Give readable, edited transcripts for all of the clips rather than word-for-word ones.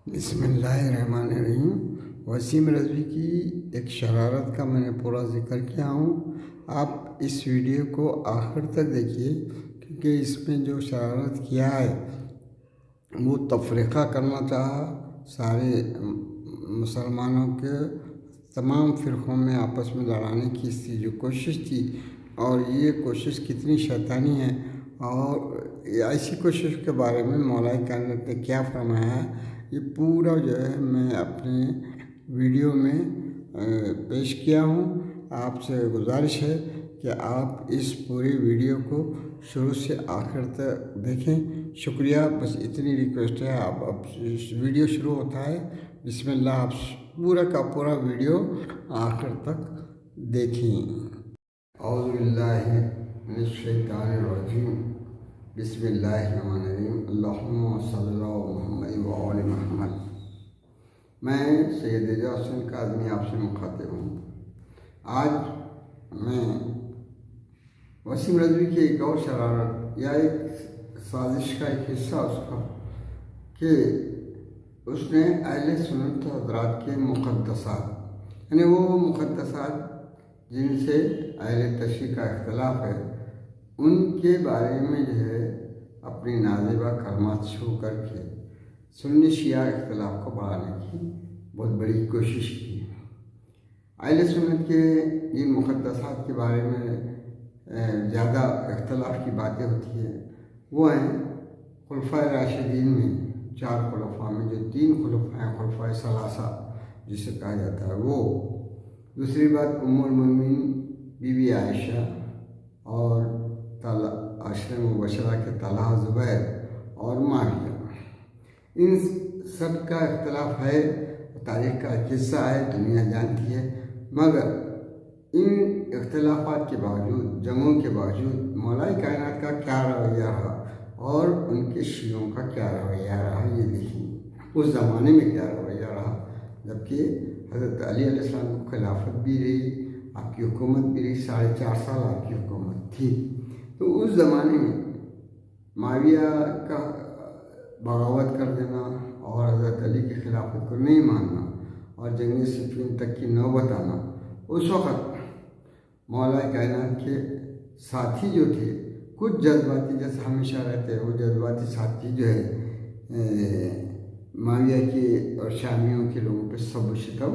بسم اللہ الرحمن الرحیم۔ وسیم رضوی کی ایک شرارت کا میں نے پورا ذکر کیا ہوں۔ آپ اس ویڈیو کو آخر تک دیکھیے، کیونکہ اس میں جو شرارت کیا ہے وہ تفریقہ کرنا چاہا، سارے مسلمانوں کے تمام فرقوں میں آپس میں لڑانے کی اس کی جو کوشش تھی، اور یہ کوشش کتنی شیطانی ہے، اور ایسی کوشش کے بارے میں مولا کائنات نے کیا فرمایا ہے، یہ پورا جو ہے میں اپنے ویڈیو میں پیش کیا ہوں۔ آپ سے گزارش ہے کہ آپ اس پوری ویڈیو کو شروع سے آخر تک دیکھیں۔ شکریہ، بس اتنی ریکویسٹ ہے۔ اب ویڈیو شروع ہوتا ہے، بسم اللہ، آپ پورا کا پورا ویڈیو آخر تک دیکھیں۔ اعوذ باللہ من الشیطان الرجیم، بسم اللہ الرحمن الرحیم، اللہم صلی اللہ محمد وآل محمد۔ میں سید اعجاز حسین کاظمی آپ سے مخاطب ہوں۔ آج میں وسیم رضوی کی ایک اور شرارت یا ایک سازش کا ایک حصہ اس کا، کہ اس نے اہل سنت حضرات کے مقدسات، یعنی وہ مقدسات جن سے اہل تشیع کا اختلاف ہے، ان کے بارے میں جو ہے اپنی نازیبہ کلمات شروع کر کے سنی شیعہ اختلاف کو بڑھانے کی بہت بڑی کوشش کی۔ اہل سنت کے جن مقدسات کے بارے میں زیادہ اختلاف کی باتیں ہوتی ہیں وہ ہیں خلفائے راشدین میں، 4 خلفاء میں جو 3 خلفاء ہیں، خلفائے ثلاثہ جسے کہا جاتا ہے وہ۔ دوسری بات ام المؤمنین بی بی عائشہ اور عشرہ مبشرہ کے طلحہ، زبیر اور معاویہ، ان سب کا اختلاف ہے، تاریخ کا حصہ ہے، دنیا جانتی ہے۔ مگر ان اختلافات کے باوجود، جنگوں کے باوجود، مولا کائنات کا کیا رویہ رہا اور ان کے شیعوں کا کیا رویہ رہا، یہ دیکھیں۔ اس زمانے میں کیا رویہ رہا، جبکہ حضرت علی علیہ السلام کو خلافت بھی رہی، آپ کی حکومت بھی رہی، 4.5 سال آپ کی حکومت تھی۔ تو اس زمانے میں معاویہ کا بغاوت کر دینا اور حضرت علی کی خلافت کو نہیں ماننا اور جنگ صفین تک کی نوبت آنا، اس وقت مولا کائنات کے ساتھی جو تھے کچھ جذباتی، جیسے ہمیشہ رہتے ہیں، وہ جذباتی ساتھی جو ہے معاویہ کے اور شامیوں کے لوگوں پہ سب و شتم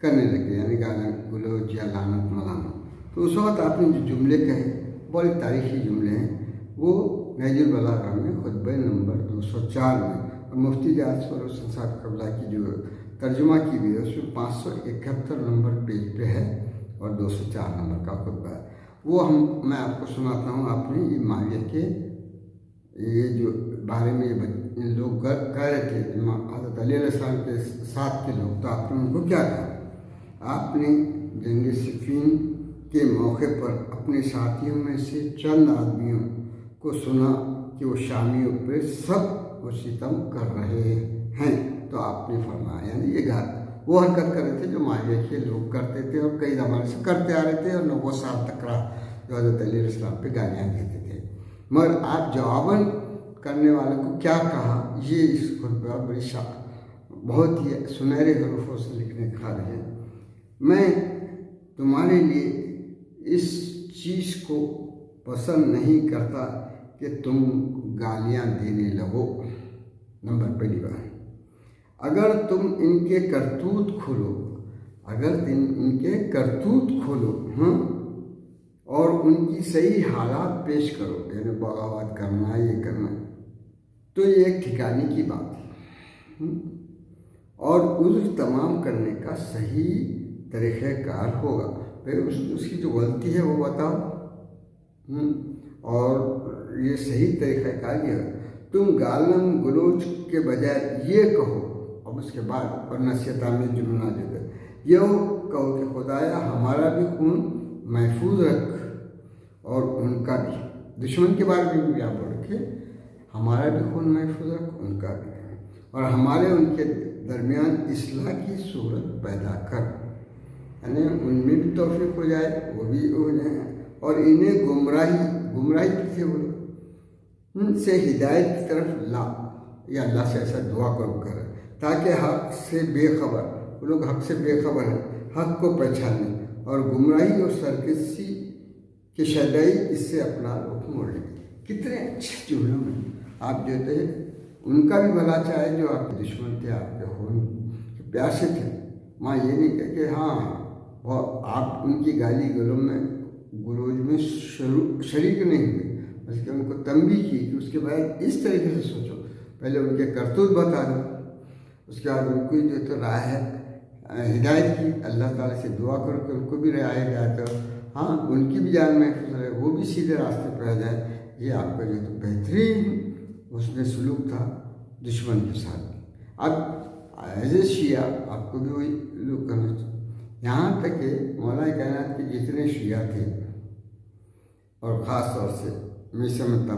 کرنے لگے، یعنی گانا گلوچ یا لعنت ملانا۔ تو اس وقت آپ نے جو جملے کہے، بڑے تاریخی جملے ہیں، وہ نہج البلاغہ میں خطبہ نمبر 204 میں، اور مفتی جعفر حسین صاحب قبلہ کی جو ترجمہ کی ہوئی ہے اس میں 571 نمبر پیج پہ ہے اور 204 نمبر کا خطبہ ہے، وہ میں آپ کو سناتا ہوں۔ آپ نے یہ معاویہ کے یہ جو بارے میں لوگ کہہ رہے تھے، حضرت علی علیہ السلام کے ساتھ کے لوگ، تو آپ نے ان کو کیا کہا؟ آپ نے جنگ صفین کے موقع پر اپنے ساتھیوں میں سے چند آدمیوں کو سنا کہ وہ شامیوں پہ سب و ستم کر رہے ہیں، تو آپ نے فرمایا، یعنی یہ وہ حرکت کر رہے تھے جو معاویہ کے لوگ کرتے تھے اور کئی زمانے سے کرتے آ رہے تھے، اور 90 سال تک رہا، جو حضرت علی علیہ السلام پہ گالیاں دیتے تھے۔ مگر آپ جواباً کرنے والوں کو کیا کہا، یہ اس خطبہ بڑی بہت ہی سنہرے حروفوں سے لکھنے کا ہے۔ میں تمہارے لیے اس چیز کو پسند نہیں کرتا کہ تم گالیاں دینے لگو۔ نمبر پہلی بات، اگر تم ان کے کرتوت کھولو، اور ان کی صحیح حالات پیش کرو، یعنی بغاوت کرنا، یہ کرنا، تو یہ ایک ٹھکانے کی بات ہے، اور عذر تمام کرنے کا صحیح طریقہ کار ہوگا۔ پھر اس کی جو غلطی ہے وہ بتاؤ، اور یہ صحیح طریقہ کار یہ ہے، تم گالم گلوچ کے بجائے یہ کہو، اور اس کے بعد اور نصیحت آمیز جملہ جو ہے یہ کہو کہ خدایا ہمارا بھی خون محفوظ رکھ اور ان کا بھی، دشمن کے بارے میں بھی آپ بول کے ہمارا بھی خون محفوظ رکھ، ان کا بھی، اور ہمارے ان کے درمیان اصلاح کی صورت پیدا کر، یعنی ان میں بھی توفیق ہو جائے، وہ بھی ہو جائیں، اور انہیں گمراہی کی تھے وہ سے ہدایت کی طرف لا، یہ اللہ سے ایسا دعا کرو کر تاکہ حق سے بے خبر، وہ لوگ حق سے بے خبر ہیں، حق کو پہچانیں اور گمراہی اور سرکشی کے شیدائی اس سے اپنا رخ موڑ لیں۔ کتنے اچھے جملوں میں آپ جو تھے ان کا بھی بھلا چاہے جو آپ کے دشمن تھے، آپ کے خون کے پیاسے تھے۔ ماں یہ نہیں کہہ کہ ہاں وہ آپ ان کی گالی گلوچ میں شریک نہیں ہوئے، بلکہ ان کو تنبیہ کی کہ اس کے بعد اس طریقے سے سوچو، پہلے ان کے کرتوت بتا دو، اس کے بعد ان کو جو تو راہ ہدایت کی، اللہ تعالیٰ سے دعا کرو کہ ان کو بھی راہ ہدایت ہو، ہاں ان کی بھی جان محفوظ رہے، وہ بھی سیدھے راستے پہ آ جائے۔ یہ آپ کا جو تو بہترین اس نے سلوک تھا دشمن کے ساتھ۔ اب ایز اے شیعہ آپ کو بھی وہی سلوک کرنا چاہیے، یہاں تک کہ مولا کائنات کے جتنے شیعہ تھے اور خاص طور سے میثم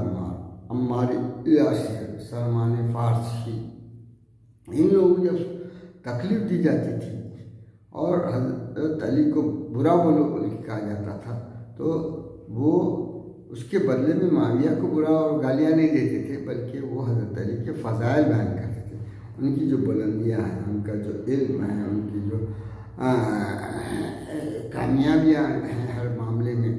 عمار یاسر، سلمان فارسی، ان لوگوں کو جب تکلیف دی جاتی تھی اور حضرت علی کو برا بولو بول کے کہا جاتا تھا، تو وہ اس کے بدلے میں معاویہ کو برا اور گالیاں نہیں دیتے تھے، بلکہ وہ حضرت علی کے فضائل بیان کرتے تھے، ان کی جو بلندیاں ہیں، ان کا جو علم ہے، ان کی جو کامیابیاں ہیں ہر معاملے میں،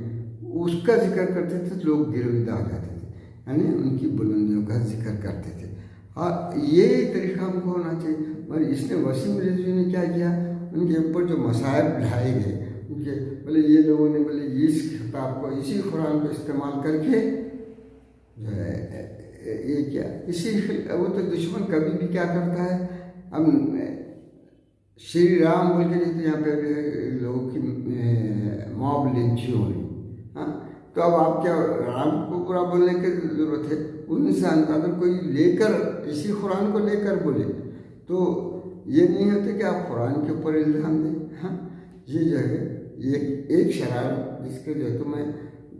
اس کا ذکر کرتے تھے، لوگ گرویدہ ہو جاتے تھے، یعنی ان کی بلندیوں کا ذکر کرتے تھے۔ اور یہ طریقہ ہم کو ہونا چاہیے۔ مگر اس نے وسیم رضوی نے کیا کیا، ان کے اوپر جو مصائب ڈھائے گئے، ان کے بولے یہ لوگوں نے بولے اس خطاب کو، اسی قرآن کو استعمال کر کے جو ہے یہ کیا، وہ تو دشمن کبھی بھی کیا کرتا ہے، اب شری رام بول کے جیسے یہاں پہ لوگوں کی موب لنچی ہو رہی، ہاں تو اب آپ کیا رام کو برا بولنے کی ضرورت ہے؟ ان انسان کا اگر کوئی لے کر اسی قرآن کو لے کر بولے تو یہ نہیں ہوتا کہ آپ قرآن کے اوپر الزام دیں۔ ہاں یہ جو ہے یہ ایک شرارت جس کے جو ہے تو میں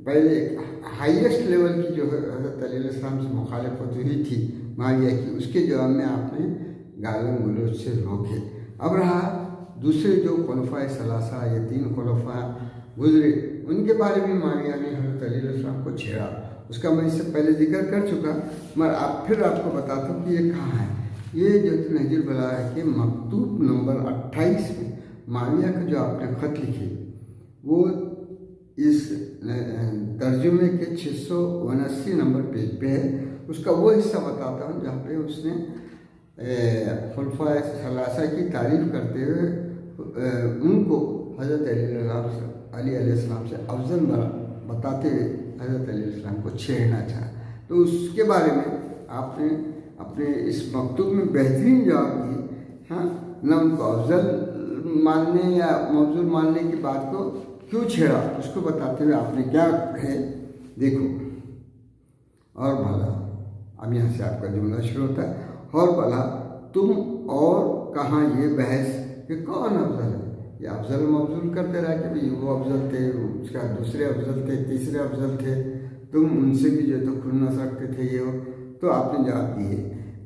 پہلے ایک ہائیسٹ لیول کی جو ہے حضرت علیہ السلام سے مخالفت ہوئی تھی معاویہ کی، اس کے جواب میں آپ نے گالوں گلوچ سے روکے۔ اب رہا دوسرے جو خلفائے ثلاثہ یا 3 خلفاء گزرے، ان کے بارے میں معاویہ نے حضرت علیہ السلام کو چھیڑا، اس کا میں اس سے پہلے ذکر کر چکا، مگر پھر آپ کو بتاتا ہوں کہ یہ کہاں ہے۔ یہ جو نہج البلاغہ کے مکتوب نمبر 28 میں معاویہ کا جو آپ نے خط لکھے، وہ اس ترجمے کے 679 نمبر پیج پہ ہے۔ اس کا وہ حصہ بتاتا ہوں جہاں پہ اس نے خلفائے ثلاثہ کی تعریف کرتے ہوئے ان کو حضرت علی علیہ السلام سے افضل بتاتے ہوئے حضرت علیہ السلام کو چھیڑنا چاہا، تو اس کے بارے میں آپ نے اپنے اس مکتوب میں بہترین جواب دی۔ ہاں نہ ان کو افضل ماننے یا مفضول ماننے کی بات کو کیوں چھیڑا، اس کو بتاتے ہوئے آپ نے کیا کہے دیکھو۔ اور بھلا، اب یہاں سے آپ کا جملہ شروع ہوتا ہے، اور بھلا تم اور کہاں یہ بحث کہ کون افضل ہے، یہ افضل مفضول کرتے رہا کہ بھئی وہ افضل تھے، اس کا دوسرے افضل تھے، تیسرے افضل تھے، تم ان سے بھی جو تو کھلنا سکتے تھے یہ ہو۔ تو آپ نے جواب دیے،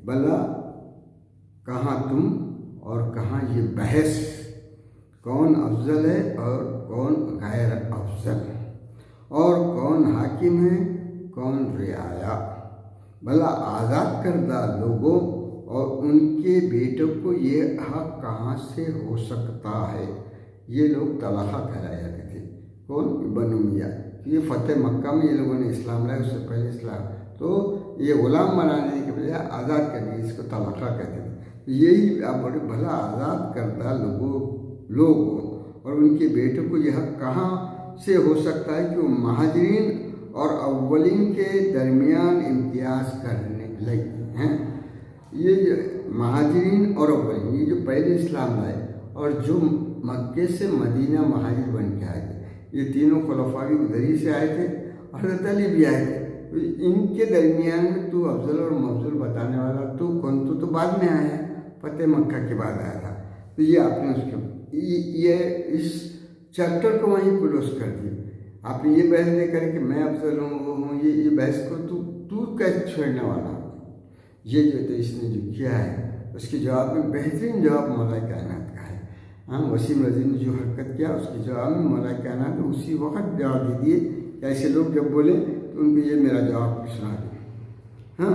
بھلا کہاں تم اور کہاں یہ بحث، کون افضل ہے اور کون غیر افضل، اور کون حاکم ہے کون رعایا، بھلا آزاد کردہ لوگوں اور ان کے بیٹوں کو یہ حق کہاں سے ہو سکتا ہے۔ یہ لوگ طلحہ کہلائے جاتے تھے، کون؟ بنو امیہ، یہ فتح مکہ میں یہ لوگوں نے اسلام لایا، اس سے پہلے اسلام، تو یہ غلام بنانے کے بجائے آزاد کر دیا، اس کو طلحہ کہتے تھے۔ یہی آپ بولے بھلا آزاد کردہ لوگوں اور ان کے بیٹوں کو یہ حق کہاں سے ہو سکتا ہے کہ وہ مہاجرین اور اولین کے درمیان امتیاز کرنے لگے ہیں۔ یہ جو مہاجرین اور اولین، یہ جو پہلے اسلام لائے اور جو مکے سے مدینہ مہاجر بن کے آئے تھے، یہ تینوں خلفاء بھی ادھر ہی سے آئے تھے، حضرت علی بھی آئے تھے، ان کے درمیان میں تو افضل اور مفضول بتانے والا تو کون؟ تو بعد میں آیا ہے، فتح مکہ کے بعد آیا تھا۔ تو یہ آپ نے یہ اس چیپٹر کو وہیں کلوز کر دیا۔ آپ نے یہ بحث نہیں کرے کہ میں افضل ہوں وہ ہوں، یہ بحث کو تو کیسے چھوڑنے والا؟ یہ جو تو اس نے جو کیا ہے اس کے جواب میں بہترین جواب مولا کائنات کا ہے۔ ہاں وسیم رضوی نے جو حرکت کیا اس کے جواب میں مولا کائنات نے اسی وقت جواب دے دیے۔ ایسے لوگ جب بولے تو ان کو یہ میرا جواب بھی سنا دیں۔ ہاں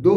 2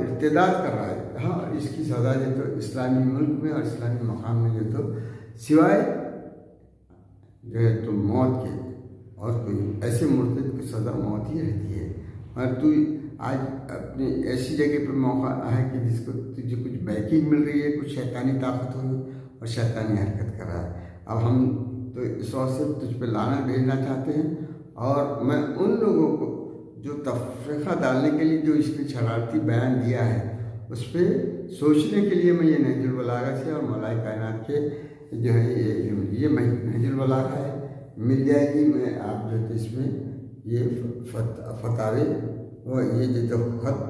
ارتداد کر رہا ہے، ہاں اس کی سزا جو تو اسلامی ملک میں اور اسلامی مقام میں جو تو سوائے جو ہے تو موت کے اور کوئی ایسے مرتد کی سزا موت ہی رہتی ہے۔ مگر تو آج اپنی ایسی جگہ پر موقع ہے کہ جس کو تجھے کچھ بیکنگ مل رہی ہے، کچھ شیطانی طاقت ہوئی اور شیطانی حرکت کر رہا ہے۔ اب ہم تو اس وقت سے تجھ پہ لعنت بھیجنا چاہتے ہیں، اور میں ان لوگوں کو جو تفرقہ ڈالنے کے لیے جو اس نے شرارتی بیان دیا ہے اس پہ سوچنے کے لیے میں یہ نہج البلاغہ سے اور مولائے کائنات کے جو ہے یہ نہج البلاغہ ہے، مل جائے گی۔ میں آپ جو ہے اس میں یہ فتاوے اور یہ جو خط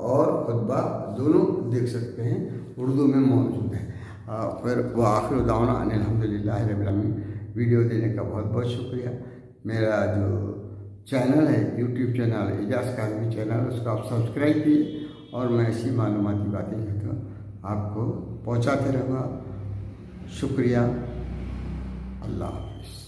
اور خطبہ دونوں دیکھ سکتے ہیں، اردو میں موجود ہے۔ پھر وہ آخر دعوانا ان الحمدللہ رب العالمین۔ ویڈیو دینے کا بہت بہت شکریہ۔ میرا جو چینل ہے یوٹیوب چینل اعجاز کاظمی چینل، اس کو آپ سبسکرائب کیے، اور میں ایسی معلوماتی باتیں جو تو آپ کو پہنچاتے رہوں گا۔ شکریہ، اللہ حافظ۔